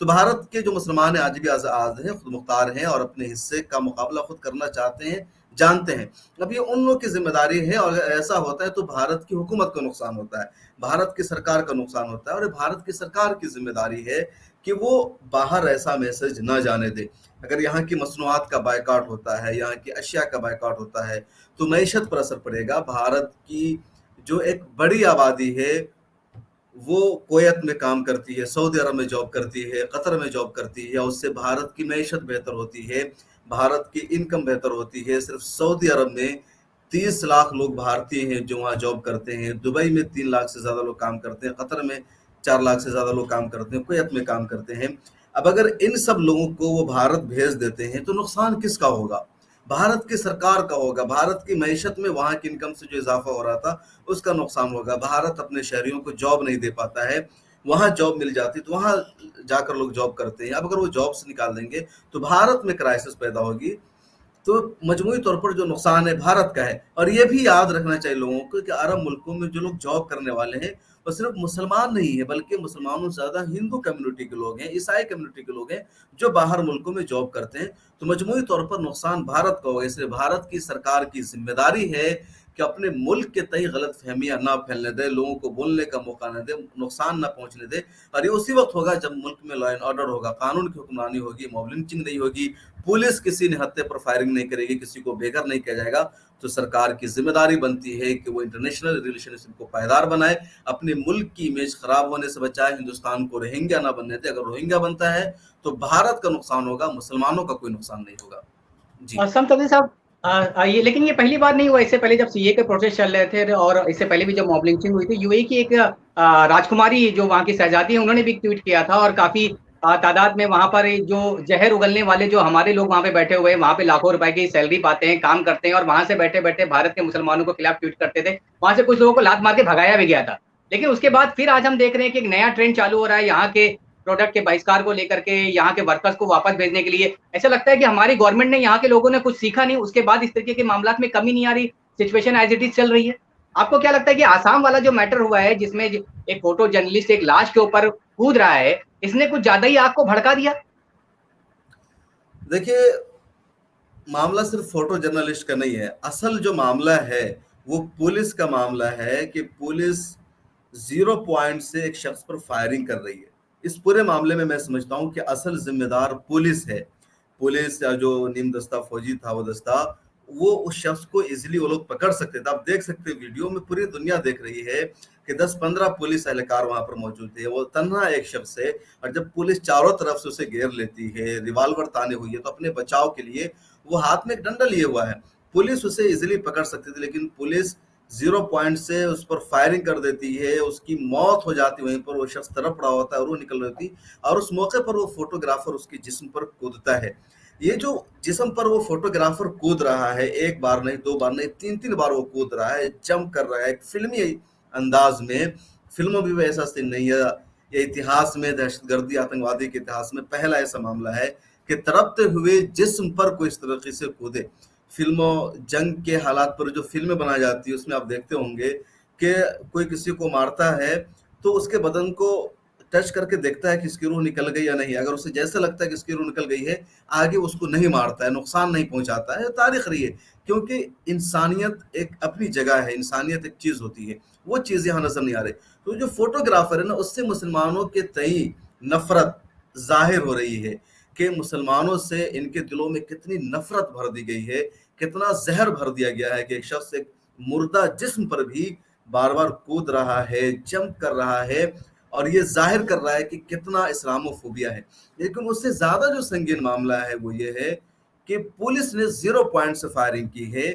تو بھارت کے جو مسلمان ہیں آج بھی آزاد ہیں، خود مختار ہیں اور اپنے حصے کا مقابلہ خود کرنا چاہتے ہیں، جانتے ہیں۔ اب یہ ان لوگوں کی ذمہ داری ہے، اور اگر ایسا ہوتا ہے تو بھارت کی حکومت کو نقصان ہوتا ہے، بھارت کی سرکار کا نقصان ہوتا ہے، اور بھارت کی سرکار کی ذمہ داری ہے کہ وہ باہر ایسا میسج نہ جانے دے۔ اگر یہاں کی مصنوعات کا بائیکاٹ ہوتا ہے، یہاں کی اشیاء کا بائیکاٹ ہوتا ہے تو معیشت پر اثر پڑے گا۔ بھارت کی جو ایک بڑی آبادی ہے وہ کویت میں کام کرتی ہے، سعودی عرب میں جاب کرتی ہے، قطر میں جاب کرتی ہے، اس سے بھارت کی معیشت بہتر ہوتی ہے، بھارت کی انکم بہتر ہوتی ہے۔ صرف سعودی عرب میں 30 لاکھ لوگ بھارتی ہیں جو وہاں جاب کرتے ہیں، دبئی میں 3 لاکھ سے زیادہ لوگ کام کرتے ہیں، قطر میں 4 لاکھ سے زیادہ لوگ کام کرتے ہیں، کویت میں کام کرتے ہیں۔ اب اگر ان سب لوگوں کو وہ بھارت بھیج دیتے ہیں تو نقصان کس کا ہوگا؟ بھارت کی سرکار کا ہوگا۔ بھارت کی معیشت میں وہاں کی انکم سے جو اضافہ ہو رہا تھا اس کا نقصان ہوگا۔ بھارت اپنے شہریوں کو جاب نہیں دے پاتا ہے، وہاں جاب مل جاتی تو وہاں جا کر لوگ جاب کرتے ہیں۔ اب اگر وہ جاب سے نکال دیں گے تو بھارت میں کرائسس پیدا ہوگی، تو مجموعی طور پر جو نقصان ہے بھارت کا ہے۔ اور یہ بھی یاد رکھنا چاہیے لوگوں کو کہ عرب ملکوں میں جو لوگ جاب کرنے والے ہیں وہ صرف مسلمان نہیں ہیں، بلکہ مسلمانوں سے زیادہ ہندو کمیونٹی کے لوگ ہیں، عیسائی کمیونٹی کے لوگ ہیں جو باہر ملکوں میں جاب کرتے ہیں۔ تو مجموعی طور پر نقصان بھارت کا ہوگا، اس لیے بھارت کی سرکار کی ذمہ داری ہے کہ اپنے ملک کے تئیں غلط فہمیاں نہ پھیلنے دے، لوگوں کو بولنے کا موقع نہ دے، نقصان نہ پہنچنے دے۔ اور یہ اسی وقت ہوگا جب ملک میں لا اینڈ آرڈر ہوگا، قانون کی حکمرانی ہوگی، موب لنچنگ نہیں ہوگی، پولیس کسی نہتے پر فائرنگ نہیں کرے گی، کسی کو بے گھر نہیں کیا جائے گا۔ تو سرکار کی ذمہ داری بنتی ہے کہ وہ انٹرنیشنل ریلیشن شپ کو پائیدار بنائے، اپنے ملک کی امیج خراب ہونے سے بچائے، ہندوستان کو روہنگیا نہ بننے دے۔ اگر روہنگیا بنتا ہے تو بھارت کا نقصان ہوگا، مسلمانوں کا کوئی نقصان نہیں ہوگا۔ جی سم تبریز صاحب، یہ لیکن یہ پہلی بار نہیں ہوا، اس سے پہلے جب سی اے کے پروسیس چل رہے تھے اور اس سے پہلے بھی جب موب لنچنگ ہوئی تھی، یو اے کی ایک راجکماری جو وہاں کی شہزادی ہے، انہوں نے بھی ایک ٹویٹ کیا تھا، اور کافی تعداد میں وہاں پر جو زہر اگلنے والے جو ہمارے لوگ وہاں پہ بیٹھے ہوئے ہیں، وہاں پہ لاکھوں روپے کی سیلری پاتے ہیں، کام کرتے ہیں، اور وہاں سے بیٹھے بیٹھے بھارت کے مسلمانوں کو خلاف ٹویٹ کرتے تھے، وہاں سے کچھ لوگوں کو لات مار کے بھگایا بھی گیا تھا۔ لیکن اس کے بعد پھر آج ہم دیکھ رہے ہیں کہ ایک نیا ٹرینڈ چالو ہو رہا ہے یہاں کے پروڈکٹ کے بہشکار کو لے کر کے، یہاں کے ورکرز کو واپس بھیجنے کے لیے۔ ایسا لگتا ہے کہ ہماری گورنمنٹ نے، یہاں کے لوگوں نے کچھ سیکھا نہیں، اس کے بعد اس طریقے کے معاملات میں کمی نہیں آ رہی، سچویشن ایز اٹ از چل رہی ہے۔ آپ کو کیا لگتا ہے کہ آسام والا جو میٹر ہوا ہے، جس میں ایک فوٹو جرنلسٹ ایک لاش کے اوپر کود رہا ہے، اس نے کچھ زیادہ ہی آگ کو بھڑکا دیا؟ دیکھیے، معاملہ صرف فوٹو جرنلسٹ کا نہیں ہے، اصل جو معاملہ ہے وہ پولیس کا معاملہ ہے کہ پولیس 0 پوائنٹ سے ایک شخص پر فائرنگ کر رہی ہے۔ اس پورے معاملے میں میں سمجھتا ہوں کہ اصل ذمہ دار پولیس ہے۔ پولیس یا جو نیم دستہ فوجی تھا وہ دستہ، وہ اس شخص کو ایزیلی وہ لوگ پکڑ سکتے تھے۔ آپ دیکھ سکتے ویڈیو میں، پوری دنیا دیکھ رہی ہے کہ 10-15 پولیس اہلکار وہاں پر موجود تھے، وہ تنہا ایک شخص ہے، اور جب پولیس چاروں طرف سے اسے گھیر لیتی ہے، ریوالور تانے ہوئی ہے، تو اپنے بچاؤ کے لیے وہ ہاتھ میں ایک ڈنڈا لیے ہوا ہے۔ پولیس اسے ایزیلی پکڑ سکتی تھی، لیکن پولیس 0 پوائنٹ سے اس پر فائرنگ کر دیتی ہے، اس کی موت ہو جاتی، وہیں پر وہ شخص تڑپ رہا ہوتا ہے، روح نکل رہی ہوتی، اور اس موقع پر وہ فوٹوگرافر اس کے جسم پر کودتا ہے۔ یہ جو جسم پر وہ فوٹوگرافر کود رہا ہے، 1 بار نہیں، 2 بار نہیں، 3 بار وہ کود رہا ہے، جمپ کر رہا ہے ایک فلمی انداز میں۔ فلموں بھی ایسا سین نہیں ہے، یہ اتہاس میں، دہشت گردی آتنکوادی کے اتہاس میں پہلا ایسا معاملہ ہے کہ تڑپتے ہوئے جسم پر کوئی اس طریقے سے کودے۔ فلموں، جنگ کے حالات پر جو فلمیں بنائی جاتی ہے اس میں آپ دیکھتے ہوں گے کہ کوئی کسی کو مارتا ہے تو اس کے بدن کو ٹچ کر کے دیکھتا ہے کہ اس کی روح نکل گئی یا نہیں۔ اگر اسے جیسے لگتا ہے کہ اس کی روح نکل گئی ہے، آگے اس کو نہیں مارتا ہے، نقصان نہیں پہنچاتا ہے۔ تاریخ رہی ہے، کیونکہ انسانیت ایک اپنی جگہ ہے، انسانیت ایک چیز ہوتی ہے، وہ چیز یہاں نظر نہیں آ رہی۔ تو جو فوٹوگرافر ہے نا، اس سے مسلمانوں کے تئیں نفرت ظاہر ہو رہی ہے کہ مسلمانوں سے ان کے دلوں میں کتنی نفرت بھر دی گئی ہے، کتنا زہر بھر دیا گیا ہے کہ ایک شخص ایک مردہ جسم پر بھی بار بار کود رہا ہے، جمپ کر رہا ہے، اور یہ ظاہر کر رہا ہے کہ کتنا اسلام و فوبیا ہے۔ لیکن اس سے زیادہ جو سنگین معاملہ ہے وہ یہ ہے کہ پولیس نے 0 پوائنٹ سے فائرنگ کی ہے،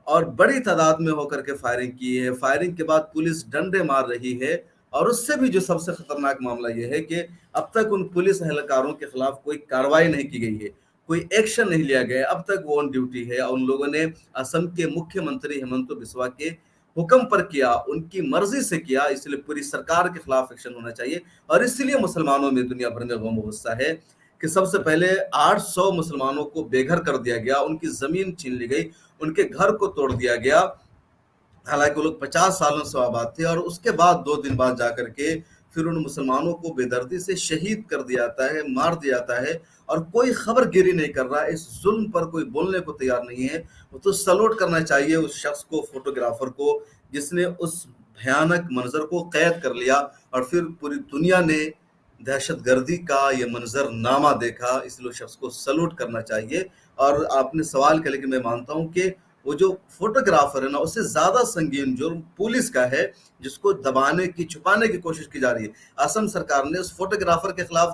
اور بڑی تعداد میں ہو کر کے فائرنگ کی ہے۔ فائرنگ کے بعد پولیس ڈنڈے مار رہی ہے، اور اس سے بھی جو سب سے خطرناک معاملہ یہ ہے کہ اب تک ان پولیس اہلکاروں کے خلاف کوئی کارروائی نہیں کی گئی ہے، کوئی ایکشن نہیں لیا گیا۔ اب تک وہ آن ڈیوٹی ہے، اور ان لوگوں نے اسم کے مکھیہ منتری ہیمنت بسوا کے حکم پر کیا، ان کی مرضی سے کیا، اس لیے پوری سرکار کے خلاف ایکشن ہونا چاہیے۔ اور اسی لیے مسلمانوں میں دنیا بھر میں غم و غصہ ہے کہ سب سے پہلے 800 مسلمانوں کو بے گھر کر دیا گیا، ان کی زمین چھین لی گئی، ان کے گھر کو توڑ دیا گیا، حالانکہ وہ لوگ 50 سالوں سے آباد تھے۔ اور اس کے بعد 2 دن بعد جا کر کے پھر ان مسلمانوں کو بے دردی سے شہید کر دیا جاتا ہے، مار دیا جاتا ہے، اور کوئی خبر گیری نہیں کر رہا، اس ظلم پر کوئی بولنے کو تیار نہیں ہے. وہ تو سلوٹ کرنا چاہیے اس شخص کو، فوٹوگرافر کو، جس نے اس بھیانک منظر کو قید کر لیا، اور پھر پوری دنیا نے دہشت گردی کا یہ منظر نامہ دیکھا. اس لیے شخص کو سلوٹ کرنا چاہیے. اور آپ نے سوال کیا، لیکن میں مانتا ہوں کہ وہ جو فوٹوگرافر ہے نا، اس سے زیادہ سنگین جرم پولیس کا ہے، جس کو دبانے کی، چھپانے کی کوشش کی جا رہی ہے. آسام سرکار نے اس فوٹوگرافر کے خلاف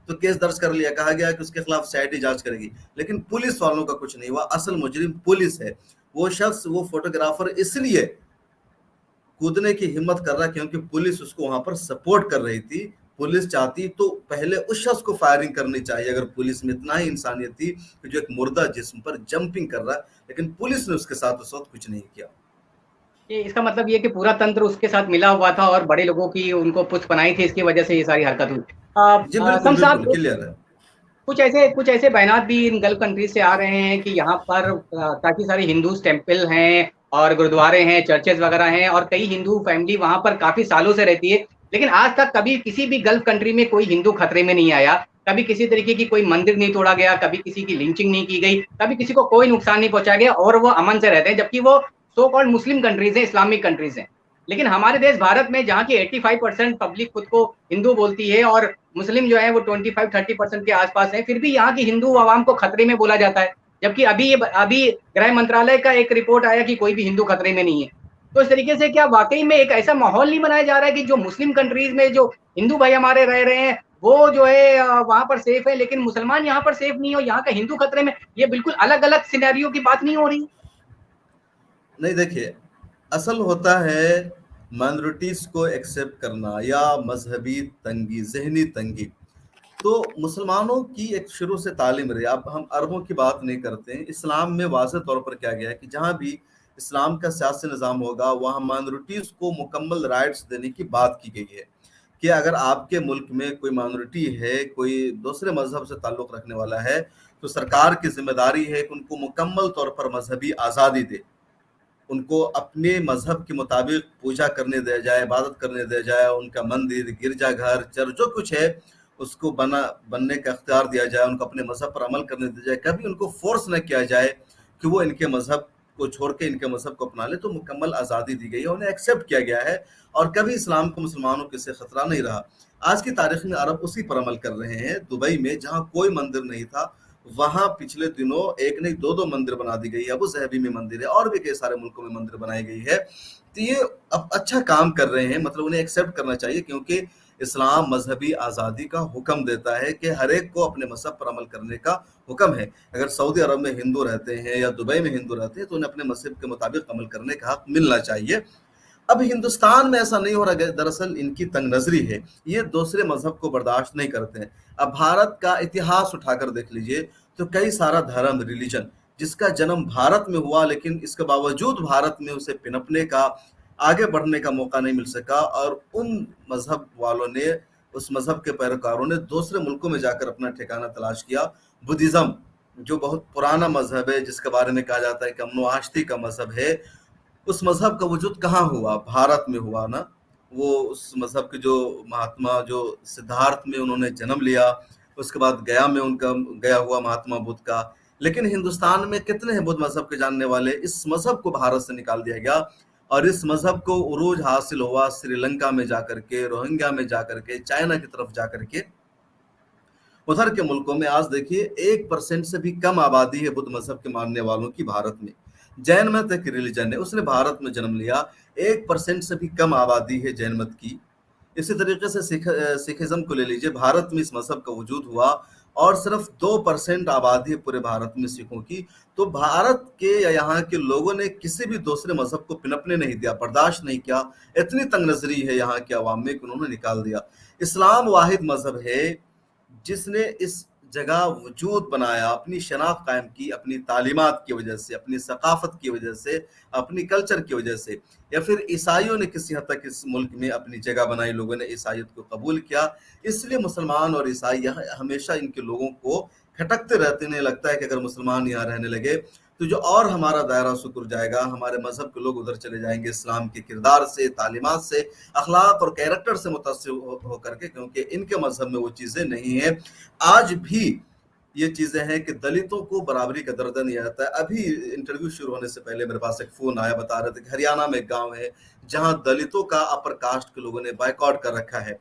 تو کیس درج کر لیا، کہا گیا کہ اس کے خلاف سی آئی ڈی جانچ کرے گی، لیکن پولیس والوں کا کچھ نہیں ہوا. اصل مجرم پولیس ہے. وہ شخص، وہ فوٹوگرافر اس لیے کودنے کی ہمت کر رہا کیونکہ پولیس اس کو وہاں پر سپورٹ کر رہی تھی. پولیس چاہتی تو پہلے اس شخص کو فائرنگ کرنی چاہیے، اگر پولیس میں اتنا ہی انسانیت تھی کہ جو ایک مردہ جسم پر جمپنگ کر رہا ہے، لیکن پولیس نے اس کے ساتھ اس وقت کچھ نہیں کیا. اس کا مطلب یہ کہ پورا تنتر اس کے ساتھ ملا ہوا تھا اور بڑے لوگوں کی ان کو پچھ پنائی تھی، اس کی وجہ سے یہ ساری حرکت جی ہوئی. بالکل سم بالکل صاحب، کلیئر ہے. کچھ ایسے بیانات بھی ان گلف کنٹریز سے آ رہے ہیں کہ یہاں پر کافی سارے ہندوز ٹیمپل ہیں اور گرودوارے ہیں، چرچز وغیرہ ہیں، اور کئی ہندو فیملی وہاں پر کافی سالوں سے رہتی ہے، لیکن آج تک کبھی کسی بھی گلف کنٹری میں کوئی ہندو خطرے میں نہیں آیا. کبھی کسی طریقے کی کوئی مندر نہیں توڑا گیا، کبھی کسی کی لنچنگ نہیں کی گئی، کبھی کسی کو کوئی نقصان نہیں پہنچایا گیا، اور وہ امن سے رہتے ہیں، جبکہ وہ سو کالڈ مسلم کنٹریز ہیں، اسلامک کنٹریز ہیں. لیکن ہمارے دیش بھارت میں جہاں کی 85% پبلک خود کو ہندو بولتی ہے اور مسلم جو ہے وہ 25-30% کے آس پاس ہیں، پھر بھی یہاں کی ہندو عوام کو خطرے میں بولا جاتا ہے. جبکہ ابھی گرہ منترالے کا ایک رپورٹ آیا کہ کوئی بھی ہندو خطرے میں نہیں ہے. تو اس طریقے سے کیا واقعی میں ایک ایسا ماحول نہیں بنایا جا رہا ہے کہ جو مسلم کنٹریز میں جو ہندو بھائی ہمارے رہ رہے ہیں وہ جو ہے وہاں پر سیف ہے، لیکن مسلمان یہاں پر سیف نہیں ہو، یہاں کا ہندو خطرے میں؟ یہ بالکل الگ الگ سینیریو کی بات نہیں ہو رہی؟ نہیں دیکھیے، اصل ہوتا ہے مائنورٹیز کو ایکسیپٹ کرنا یا مذہبی تنگی، ذہنی تنگی. تو مسلمانوں کی ایک شروع سے تعلیم رہی. اب ہم عربوں کی بات نہیں کرتے ہیں، اسلام میں واضح طور پر کیا گیا ہے کہ جہاں بھی اسلام کا سیاسی نظام ہوگا وہاں مائنورٹیز کو مکمل رائٹس دینے کی بات کی گئی ہے، کہ اگر آپ کے ملک میں کوئی مائنورٹی ہے، کوئی دوسرے مذہب سے تعلق رکھنے والا ہے، تو سرکار کی ذمہ داری ہے کہ ان کو مکمل طور پر مذہبی آزادی دے، ان کو اپنے مذہب کے مطابق پوجا کرنے دیا جائے، عبادت کرنے دیا جائے، ان کا مندر، گرجا گھر، چرچ جو کچھ ہے اس کو بننے کا اختیار دیا جائے، ان کو اپنے مذہب پر عمل کرنے دیا جائے، کبھی ان کو فورس نہ کیا جائے کہ وہ ان کے مذہب کو چھوڑ کے ان کے مذہب کو اپنا لے. تو مکمل آزادی دی گئی ہے، انہیں ایکسیپٹ کیا گیا ہے، اور کبھی اسلام کو مسلمانوں کے سے خطرہ نہیں رہا. آج کی تاریخ میں عرب اسی پر عمل کر رہے ہیں. دبئی میں جہاں کوئی مندر نہیں تھا، وہاں پچھلے دنوں ایک نہیں دو مندر بنا دی گئی ہے. ابو ظہبی میں مندر ہے، اور بھی کئی سارے ملکوں میں مندر بنائی گئی ہے. تو یہ اب اچھا کام کر رہے ہیں، مطلب انہیں ایکسیپٹ کرنا چاہیے، کیونکہ اسلام مذہبی آزادی کا حکم دیتا ہے کہ ہر ایک کو اپنے مذہب پر عمل کرنے کا حکم ہے. اگر سعودی عرب میں ہندو رہتے ہیں یا دبئی میں ہندو رہتے ہیں تو انہیں اپنے مذہب کے مطابق عمل کرنے کا حق ملنا چاہیے. اب ہندوستان میں ایسا نہیں ہو رہا، دراصل ان کی تنگ نظری ہے، یہ دوسرے مذہب کو برداشت نہیں کرتے ہیں. اب بھارت کا اتہاس اٹھا کر دیکھ لیجئے تو کئی سارا دھرم، ریلیجن جس کا جنم بھارت میں ہوا، لیکن اس کے باوجود بھارت میں اسے پنپنے کا، آگے بڑھنے کا موقع نہیں مل سکا، اور ان مذہب والوں نے، اس مذہب کے پیروکاروں نے دوسرے ملکوں میں جا کر اپنا ٹھکانہ تلاش کیا. بدھزم جو بہت پرانا مذہب ہے، جس کے بارے میں کہا جاتا ہے کہ امن و آشتی کا مذہب ہے، اس مذہب کا وجود کہاں ہوا؟ بھارت میں ہوا نا. وہ اس مذہب کے جو مہاتما، جو سدھارتھ میں انہوں نے جنم لیا، اس کے بعد گیا میں ان کا گیا ہوا مہاتما بدھ کا. لیکن ہندوستان میں کتنے ہیں بدھ مذہب کے جاننے والے؟ اس مذہب کو بھارت سے نکال دیا گیا، اور اس مذہب کو عروج حاصل ہوا سری لنکا میں جا کر کے، روہنگیا میں جا کر کے، چائنا کی طرف جا کر کے. ادھر کے ملکوں میں آج دیکھیے 1% سے بھی کم آبادی ہے بدھ مذہب کے ماننے والوں کی بھارت میں. جین مت ایک ریلیجن ہے، اس نے بھارت میں جنم لیا، 1% سے بھی کم آبادی ہے جین مت کی. اسی طریقے سے سکھزم کو لے لیجئے، بھارت میں اس مذہب کا وجود ہوا اور صرف 2% آبادی ہے پورے بھارت میں سکھوں کی. تو بھارت کے یا یہاں کے لوگوں نے کسی بھی دوسرے مذہب کو پنپنے نہیں دیا، برداشت نہیں کیا. اتنی تنگ نظری ہے یہاں کے عوام میں کہ انہوں نے نکال دیا. اسلام واحد مذہب ہے جس نے اس جگہ وجود بنایا، اپنی شناخت قائم کی، اپنی تعلیمات کی وجہ سے، اپنی ثقافت کی وجہ سے، اپنی کلچر کی وجہ سے. یا پھر عیسائیوں نے کسی حد تک اس ملک میں اپنی جگہ بنائی، لوگوں نے عیسائیت کو قبول کیا. اس لیے مسلمان اور عیسائی ہمیشہ ان کے لوگوں کو کھٹکتے رہتے ہیں. لگتا ہے کہ اگر مسلمان یہاں رہنے لگے تو جو اور ہمارا دائرہ سکر جائے گا، ہمارے مذہب کے لوگ ادھر چلے جائیں گے، اسلام کے کردار سے، تعلیمات سے، اخلاق اور کیریکٹر سے متاثر ہو کر کے، کیونکہ ان کے مذہب میں وہ چیزیں نہیں ہیں۔ آج بھی یہ چیزیں ہیں کہ دلتوں کو برابری کا درجہ نہیں آتا ہے۔ ابھی انٹرویو شروع ہونے سے پہلے میرے پاس ایک فون آیا، بتا رہے تھے کہ ہریانہ میں ایک گاؤں ہے جہاں دلتوں کا اپر کاسٹ کے لوگوں نے بائیکاٹ کر رکھا ہے،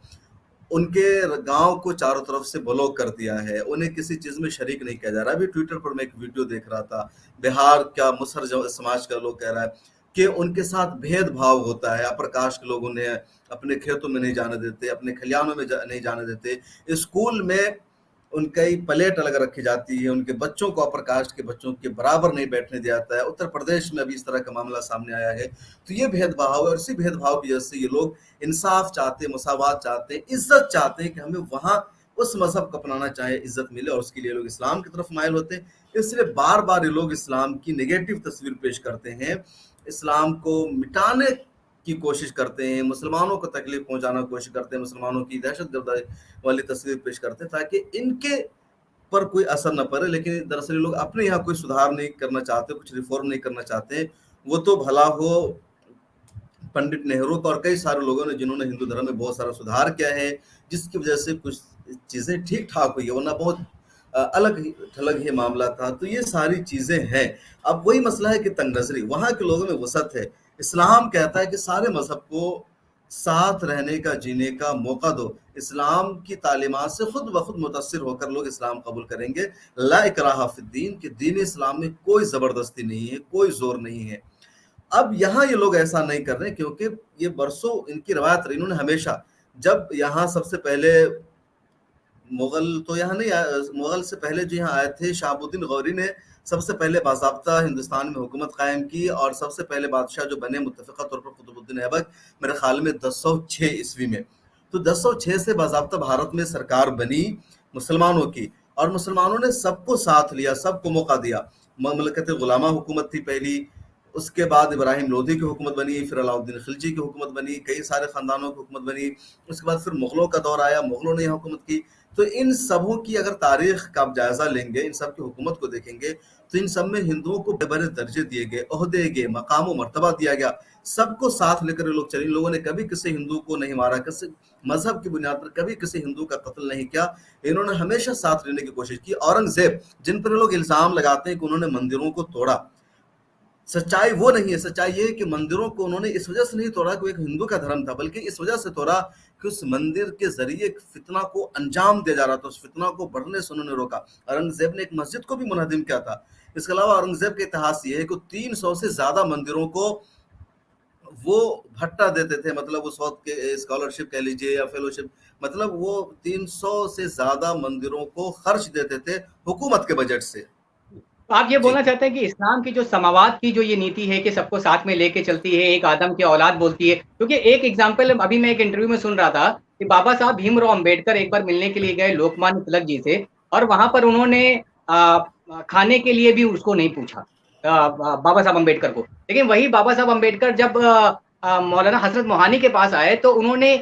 ان کے گاؤں کو چاروں طرف سے بلاک کر دیا ہے، انہیں کسی چیز میں شریک نہیں کیا جا رہا۔ ابھی ٹویٹر پر میں ایک ویڈیو دیکھ رہا تھا، بہار کا مسہر سماج کا لوگ کہہ رہا ہے کہ ان کے ساتھ بھید بھاؤ ہوتا ہے، اپر کاسٹ کے لوگ انہیں اپنے کھیتوں میں نہیں جانے دیتے، اپنے کھلیانوں میں نہیں جانے دیتے، اسکول میں ان کی پلیٹ الگ رکھی جاتی ہے، ان کے بچوں کو اپر کاسٹ کے بچوں کے برابر نہیں بیٹھنے دیا جاتا ہے۔ اتر پردیش میں ابھی اس طرح کا معاملہ سامنے آیا ہے۔ تو یہ بھید بھاؤ ہے، اور اسی بھید بھاؤ کی وجہ سے یہ لوگ انصاف چاہتے ہیں، مساوات چاہتے ہیں، عزت چاہتے ہیں کہ ہمیں وہاں اس مذہب کو اپنانا چاہے عزت ملے، اور اس کے لیے لوگ اسلام کی طرف مائل ہوتے ہیں۔ اس لیے بار بار یہ لوگ اسلام کی نگیٹو تصویر پیش کرتے ہیں، اسلام کو مٹانے کی کوشش کرتے ہیں، مسلمانوں کو تکلیف پہنچانا کی کوشش کرتے ہیں، مسلمانوں کی دہشت گردی والی تصویر پیش کرتے ہیں تاکہ ان کے پر کوئی اثر نہ پڑے۔ لیکن دراصل لوگ اپنے یہاں کوئی سدھار نہیں کرنا چاہتے، کچھ ریفارم نہیں کرنا چاہتے۔ وہ تو بھلا ہو پنڈت نہرو کا اور کئی سارے لوگوں نے جنہوں نے ہندو دھرم میں بہت سارا سدھار کیا ہے، جس کی وجہ سے کچھ چیزیں ٹھیک ٹھاک ہوئی ہے، ورنہ بہت الگ تھلگ ہی معاملہ تھا۔ تو یہ ساری چیزیں ہیں۔ اب وہی مسئلہ ہے کہ تنگ نظری، وہاں کے لوگوں میں وسعت ہے۔ اسلام کہتا ہے کہ سارے مذہب کو ساتھ رہنے کا، جینے کا موقع دو۔ اسلام کی تعلیمات سے خود بخود متاثر ہو کر لوگ اسلام قبول کریں گے۔ لا اکراہ فی الدین، کہ دین اسلام میں کوئی زبردستی نہیں ہے، کوئی زور نہیں ہے۔ اب یہاں یہ لوگ ایسا نہیں کر رہے کیونکہ یہ برسوں ان کی روایت رہی، انہوں نے ہمیشہ، جب یہاں سب سے پہلے مغل تو یہاں نہیں آئے، مغل سے پہلے جو یہاں آئے تھے، شہاب الدین غوری نے سب سے پہلے باضابطہ ہندوستان میں حکومت قائم کی، اور سب سے پہلے بادشاہ جو بنے متفقہ طور پر قطب الدین ایبک، میرے خیال میں 1006 عیسوی میں۔ تو 1006 سے باضابطہ بھارت میں سرکار بنی مسلمانوں کی، اور مسلمانوں نے سب کو ساتھ لیا، سب کو موقع دیا۔ مملکت غلامہ حکومت تھی پہلی، اس کے بعد ابراہیم لودھی کی حکومت بنی، پھر علاؤ الدین خلجی کی حکومت بنی، کئی سارے خاندانوں کی حکومت بنی، اس کے بعد پھر مغلوں کا دور آیا، مغلوں نے یہاں حکومت کی۔ تو ان سبوں کی اگر تاریخ کا آپ جائزہ لیں گے، ان سب کی حکومت کو دیکھیں گے، تو ان سب میں ہندوؤں کو بڑے بڑے درجے دیے گئے، عہدے گئے، مقام و مرتبہ دیا گیا، سب کو ساتھ لے کر یہ لوگ چلے۔ ان لوگوں نے کبھی کسی ہندو کو نہیں مارا، کسی مذہب کی بنیاد پر کبھی کسی ہندو کا قتل نہیں کیا، انہوں نے ہمیشہ ساتھ لینے کی کوشش کی۔ اورنگزیب، جن پر لوگ الزام لگاتے ہیں کہ انہوں نے مندروں کو توڑا، سچائی وہ نہیں ہے۔ سچائی یہ ہے کہ مندروں کو انہوں نے اس وجہ سے نہیں توڑا کہ وہ ایک ہندو کا دھرم تھا، بلکہ اس وجہ سے توڑا کہ اس مندر کے ذریعے ایک فتنہ کو انجام دیا جا رہا تھا، اس فتنہ کو بڑھنے سے انہوں نے روکا۔ اورنگزیب نے ایک مسجد کو بھی منہدم کیا تھا۔ اس کے علاوہ اورنگزیب کا اتہاس یہ ہے کہ 300 سے زیادہ مندروں کو وہ بھٹا دیتے تھے، مطلب اس وقت کے اسکالرشپ کہہ لیجیے یا فیلوشپ، مطلب وہ 300 سے زیادہ مندروں کو خرچ دیتے تھے حکومت کے بجٹ سے۔ آپ یہ جی بولنا چاہتے ہیں کہ اسلام کی جو سماوات کی جو یہ نیتی ہے کہ سب کو ساتھ میں لے کے چلتی ہے، ایک آدم کی اولاد بولتی ہے، کیونکہ ایک ایگزامپل ابھی میں ایک انٹرویو میں سن رہا تھا کہ بابا صاحب بھیم راؤ امبیڈکر ایک بار ملنے کے لیے گئے لوکمانیہ تلک جی سے، اور وہاں پر انہوں نے کھانے کے لیے بھی اس کو نہیں پوچھا، بابا صاحب امبیڈکر کو۔ لیکن وہی بابا صاحب امبیڈکر جب مولانا حضرت موہانی کے پاس آئے تو انہوں نے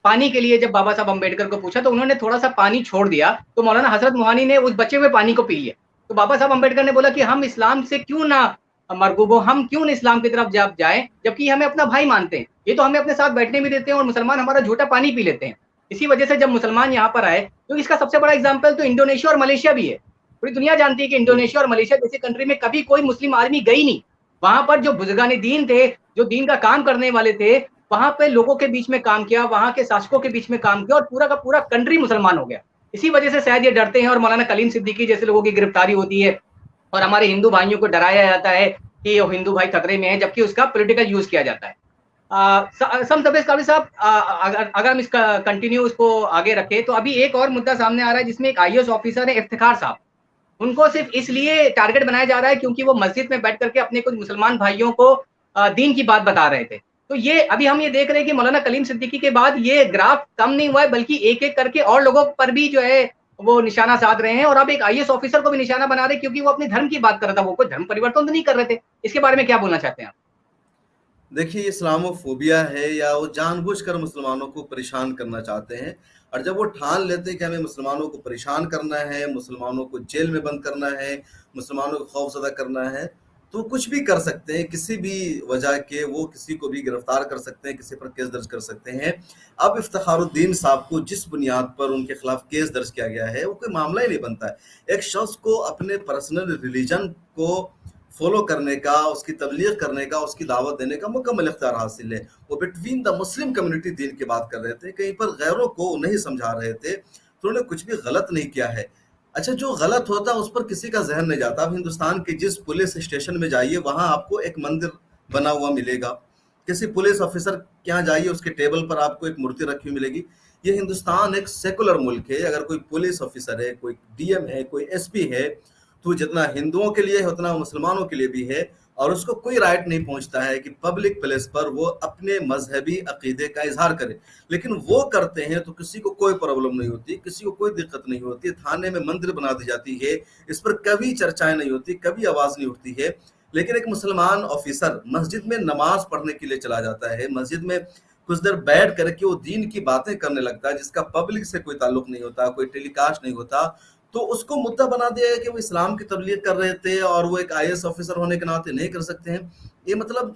پانی کے لیے جب بابا صاحب امبیڈکر کو پوچھا تو انہوں نے تھوڑا سا پانی چھوڑ دیا، تو مولانا حضرت موہانی نے اس بچے ہوئے پانی کو پی لیا۔ تو بابا صاحب امبیڈکر نے بولا کہ ہم اسلام سے کیوں نہ مرغوب ہو، ہم کیوں نہ اسلام کی طرف جائیں، جبکہ یہ ہمیں اپنا بھائی مانتے ہیں، یہ تو ہمیں اپنے ساتھ بیٹھنے بھی دیتے ہیں، اور مسلمان ہمارا جھوٹا پانی پی لیتے ہیں۔ اسی وجہ سے جب مسلمان یہاں پر آئے، تو اس کا سب سے بڑا اگزامپل تو انڈونیشیا اور ملیشیا بھی ہے۔ پوری دنیا جانتی ہے کہ انڈونیشیا اور ملیشیا جیسی کنٹری میں کبھی کوئی مسلم آدمی گئی نہیں، وہاں پر جو بزرگان دین تھے، جو دین کا کام کرنے والے تھے، وہاں پہ لوگوں کے بیچ میں کام کیا، وہاں کے شاسکوں کے بیچ میں کام کیا، اور پورا کا پورا کنٹری مسلمان ہو گیا۔ اسی وجہ سے شاید یہ ڈرتے ہیں، اور مولانا کلیم صدیقی جیسے لوگوں کی گرفتاری ہوتی ہے، اور ہمارے ہندو بھائیوں کو ڈرایا جاتا ہے کہ وہ ہندو بھائی خطرے میں ہیں، جبکہ اس کا پولیٹیکل یوز کیا جاتا ہے۔ سم تبریز قادری صاحب، اگر ہم اس کا کنٹینیو اس کو آگے رکھیں تو ابھی ایک اور مدعا سامنے آ رہا ہے جس میں ایک آئی ایس آفیسر ہے افتخار صاحب، ان کو صرف اس لیے ٹارگٹ بنایا جا رہا ہے کیونکہ وہ مسجد میں بیٹھ کر کے اپنے کچھ مسلمان بھائیوں کو دین کی بات بتا رہے تھے۔ تو یہ ابھی ہم یہ دیکھ رہے ہیں کہ مولانا کلیم صدیقی کے بعد یہ گراف کم نہیں ہوا ہے، بلکہ ایک ایک کر کے اور لوگوں پر بھی جو ہے وہ نشانہ سادھ رہے ہیں، اور اب ایک آئی ایس آفیسر کو بھی نشانہ بنا رہے ہیں کیونکہ وہ اپنے دھرم کی بات کر رہا تھا، وہ کوئی دھرم پریورتن تو نہیں کر رہے تھے۔ اس کے بارے میں کیا بولنا چاہتے ہیں آپ؟ دیکھیے، اسلامو فوبیا ہے یا وہ جان بوجھ کر مسلمانوں کو پریشان کرنا چاہتے ہیں۔ اور جب وہ ٹھان لیتے ہیں کہ ہمیں مسلمانوں کو پریشان کرنا ہے، مسلمانوں کو جیل میں بند کرنا ہے، مسلمانوں کو خوف زدہ کرنا ہے، تو کچھ بھی کر سکتے ہیں، کسی بھی وجہ کے وہ کسی کو بھی گرفتار کر سکتے ہیں، کسی پر کیس درج کر سکتے ہیں۔ اب افتخار الدین صاحب کو جس بنیاد پر ان کے خلاف کیس درج کیا گیا ہے وہ کوئی معاملہ ہی نہیں بنتا ہے۔ ایک شخص کو اپنے پرسنل ریلیجن کو فالو کرنے کا، اس کی تبلیغ کرنے کا، اس کی دعوت دینے کا مکمل اختیار حاصل ہے۔ وہ between the Muslim community then کی بات کر رہے تھے، کہیں پر غیروں کو نہیں سمجھا رہے تھے، تو انہوں نے کچھ بھی غلط نہیں کیا ہے۔ اچھا، جو غلط ہوتا ہے اس پر کسی کا ذہن نہیں جاتا۔ اب ہندوستان کے جس پولیس اسٹیشن میں جائیے وہاں آپ کو ایک مندر بنا ہوا ملے گا، کسی پولیس آفیسر کے یہاں جائیے اس کے ٹیبل پر آپ کو ایک مورتی رکھی ہوئی ملے گی۔ یہ ہندوستان ایک سیکولر ملک ہے، اگر کوئی پولیس آفیسر ہے، کوئی ڈی ایم ہے، کوئی ایس پی ہے، تو جتنا ہندوؤں کے لیے ہے اتنا مسلمانوں کے لیے بھی ہے، اور اس کو کوئی رائٹ نہیں پہنچتا ہے کہ پبلک پلیس پر وہ اپنے مذہبی عقیدے کا اظہار کرے، لیکن وہ کرتے ہیں تو کسی کو کوئی پرابلم نہیں ہوتی، کسی کو کوئی دقت نہیں ہوتی۔ تھانے میں مندر بنا دی جاتی ہے، اس پر کبھی چرچائیں نہیں ہوتی، کبھی آواز نہیں اٹھتی ہے۔ لیکن ایک مسلمان آفیسر مسجد میں نماز پڑھنے کے لیے چلا جاتا ہے، مسجد میں کچھ دیر بیٹھ کر کے وہ دین کی باتیں کرنے لگتا ہے جس کا پبلک سے کوئی تعلق نہیں ہوتا، کوئی ٹیلی کاسٹ نہیں ہوتا، تو اس کو مدعا بنا دیا ہے کہ وہ اسلام کی تبلیغ کر رہے تھے اور وہ ایک IAS آفیسر ہونے کے ناطے نہیں کر سکتے ہیں۔ یہ مطلب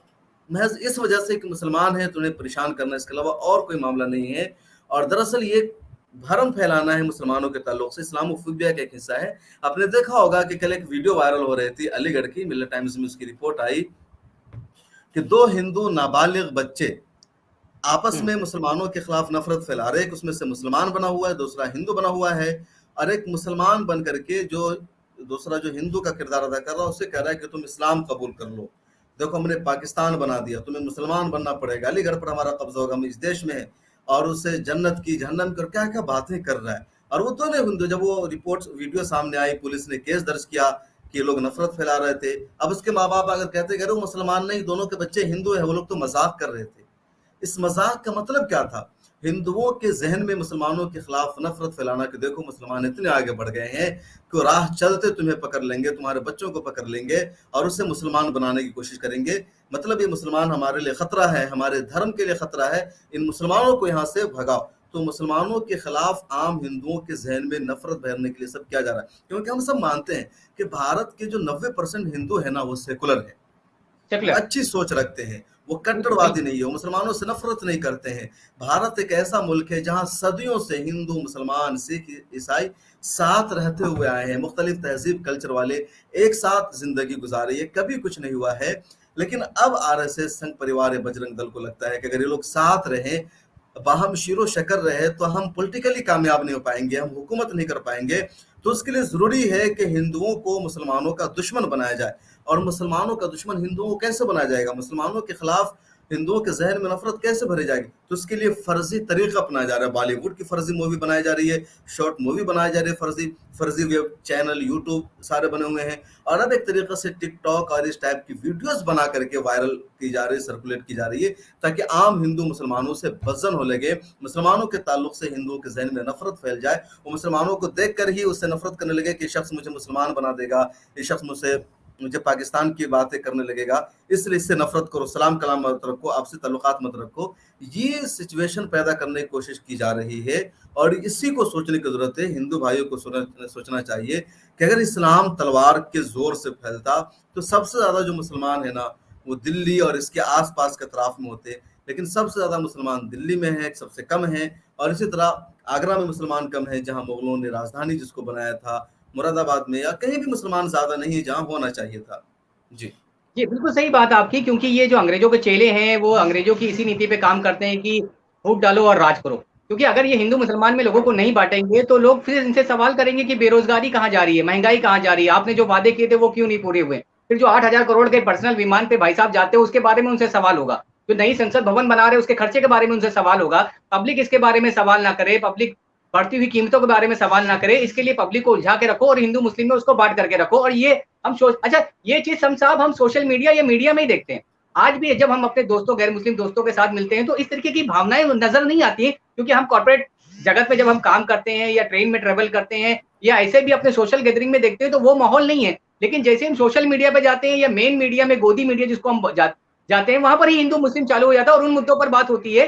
محض اس وجہ سے کہ مسلمان ہیں تو انہیں پریشان کرنا، اس کے علاوہ اور کوئی معاملہ نہیں ہے۔ اور دراصل یہ بھرم پھیلانا ہے مسلمانوں کے تعلق سے، اسلام فوبیا کا ایک حصہ ہے۔ آپ نے دیکھا ہوگا کہ کل ایک ویڈیو وائرل ہو رہی تھی علی گڑھ کی، ملت ٹائمز میں اس کی رپورٹ آئی کہ 2 ہندو نابالغ بچے آپس میں مسلمانوں کے خلاف نفرت پھیلا رہے، ایک اس میں سے مسلمان بنا ہوا ہے، دوسرا ہندو بنا ہوا ہے، اور ایک مسلمان بن کر کے جو دوسرا جو ہندو کا کردار ادا کر رہا ہے اسے کہہ رہا ہے کہ تم اسلام قبول کر لو، دیکھو ہم نے پاکستان بنا دیا، تمہیں مسلمان بننا پڑے گا، علی گڑھ پر ہمارا قبضہ ہوگا، ہم اس دیش میں ہیں، اور اسے جنت کی جہنم کی کیا کیا باتیں کر رہا ہے۔ اور وہ دونوں ہندو، جب وہ رپورٹ ویڈیو سامنے آئی، پولیس نے کیس درج کیا کہ یہ لوگ نفرت پھیلا رہے تھے۔ اب اس کے ماں باپ اگر کہتے کہ وہ مسلمان نہیں، دونوں کے بچے ہندو ہیں، وہ لوگ تو مذاق کر رہے تھے۔ اس مذاق کا مطلب کیا تھا؟ ہندوؤں کے ذہن میں مسلمانوں کے خلاف نفرت پھیلانا کہ دیکھو مسلمان اتنے آگے بڑھ گئے ہیں کہ راہ چلتے تمہیں پکڑ لیں گے، تمہارے بچوں کو پکڑ لیں گے اور اسے مسلمان بنانے کی کوشش کریں گے۔ مطلب یہ مسلمان ہمارے لیے خطرہ ہے، ہمارے دھرم کے لیے خطرہ ہے، ان مسلمانوں کو یہاں سے بھگاؤ۔ تو مسلمانوں کے خلاف عام ہندوؤں کے ذہن میں نفرت بھرنے کے لیے سب کیا جا رہا ہے، کیونکہ ہم سب مانتے ہیں کہ بھارت کے جو 90% ہندو ہے نا وہ سیکولر ہے، وہ اچھی سوچ رکھتے ہیں، وہ کٹر وادی نہیں ہے، وہ مسلمانوں سے نفرت نہیں کرتے ہیں۔ بھارت ایک ایسا ملک ہے جہاں صدیوں سے ہندو، مسلمان، سکھ، عیسائی ساتھ رہتے ہوئے آئے ہیں، مختلف تہذیب کلچر والے ایک ساتھ زندگی گزارے، یہ کبھی کچھ نہیں ہوا ہے۔ لیکن اب RSS سنگھ پریوار بجرنگ دل کو لگتا ہے کہ اگر یہ لوگ ساتھ رہیں، باہم شیر و شکر رہے تو ہم پولیٹیکلی کامیاب نہیں ہو پائیں گے، ہم حکومت نہیں کر پائیں گے۔ تو اس کے لیے ضروری ہے کہ ہندوؤں کو مسلمانوں کا دشمن بنایا جائے، اور مسلمانوں کا دشمن ہندوؤں کو کیسے بنایا جائے گا، مسلمانوں کے خلاف ہندوؤں کے ذہن میں نفرت کیسے بھری جائے گی؟ تو اس کے لیے فرضی طریقہ اپنایا جا رہا ہے، بالی ووڈ کی فرضی مووی بنائی جا رہی ہے، شارٹ مووی بنائی جا رہی ہے، فرضی ویب چینل یوٹیوب سارے بنے ہوئے ہیں، اور اب ایک طریقے سے ٹک ٹاک اور اس ٹائپ کی ویڈیوز بنا کر کے وائرل کی جا رہی ہے، سرکولیٹ کی جا رہی ہے، تاکہ عام ہندو مسلمانوں سے بدظن ہو لگے، مسلمانوں کے تعلق سے ہندوؤں کے ذہن میں نفرت پھیل جائے، وہ مسلمانوں کو دیکھ کر ہی اس سے نفرت کرنے لگے کہ یہ شخص مجھے مسلمان بنا دے گا، یہ شخص مجھے پاکستان کی باتیں کرنے لگے گا، اس لیے اس سے نفرت کرو، سلام کلام مت رکھو، آپسی تعلقات مت رکھو۔ یہ سچویشن پیدا کرنے کی کوشش کی جا رہی ہے، اور اسی کو سوچنے کی ضرورت ہے۔ ہندو بھائیوں کو سوچنا چاہیے کہ اگر اسلام تلوار کے زور سے پھیلتا تو سب سے زیادہ جو مسلمان ہیں نا وہ دلی اور اس کے آس پاس کے اطراف میں ہوتے، لیکن سب سے زیادہ مسلمان دلی میں ہیں، سب سے کم ہیں، اور اسی طرح آگرہ میں مسلمان کم ہیں جہاں مغلوں نے راجدھانی جس کو بنایا تھا، مراد آباد میں یا کہیں بھی مسلمان زیادہ نہیں ہے جہاں ہونا چاہیے تھا۔ جی بالکل صحیح بات آپ کی، کیونکہ یہ جو انگریزوں کے چیلے ہیں وہ انگریزوں کی اسی نیتی پہ کام کرتے ہیں کہ پھوٹ ڈالو اور راج کرو، کیونکہ اگر یہ ہندو مسلمان میں لوگوں کو نہیں بانٹیں گے تو لوگ پھر ان سے سوال کریں گے کہ بے روزگاری کہاں جا رہی ہے، مہنگائی کہاں جا رہی ہے، آپ نے جو وعدے کیے تھے وہ کیوں نہیں پورے ہوئے، پھر جو 8,000 کروڑ کے پرسنل ومان پہ بھائی صاحب جاتے ہیں اس کے بارے میں ان سے سوال ہوگا، جو نئی سنسد بھون بنا رہے اس کے خرچے کے بارے میں ان سے سوال ہوگا۔ پبلک اس کے بارے میں سوال نہ کرے، پبلک بڑھتی ہوئی قیمتوں کے بارے میں سوال نہ کرے، اس کے لیے پبلک کو الجھا کے رکھو اور ہندو مسلم میں اس کو بانٹ کر کے رکھو۔ اور یہ ہم اچھا یہ چیز ہم صاحب ہم سوشل میڈیا یا میڈیا میں ہی دیکھتے ہیں، آج بھی جب ہم اپنے دوستوں غیر مسلم دوستوں کے ساتھ ملتے ہیں تو اس طریقے کی بھاونائیں نظر نہیں آتی ہیں، کیونکہ ہم کارپوریٹ جگت میں جب ہم کام کرتے ہیں یا ٹرین میں ٹریول کرتے ہیں یا ایسے بھی اپنے سوشل گیدرنگ میں دیکھتے ہیں تو وہ ماحول نہیں ہے، لیکن جیسے ہم سوشل میڈیا پہ جاتے ہیں یا مین میڈیا میں گودی میڈیا جس کو ہم جاتے ہیں وہاں پر ہی ہندو مسلم چالو ہو جاتا ہے اور ان مدعوں پر بات ہوتی ہے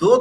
2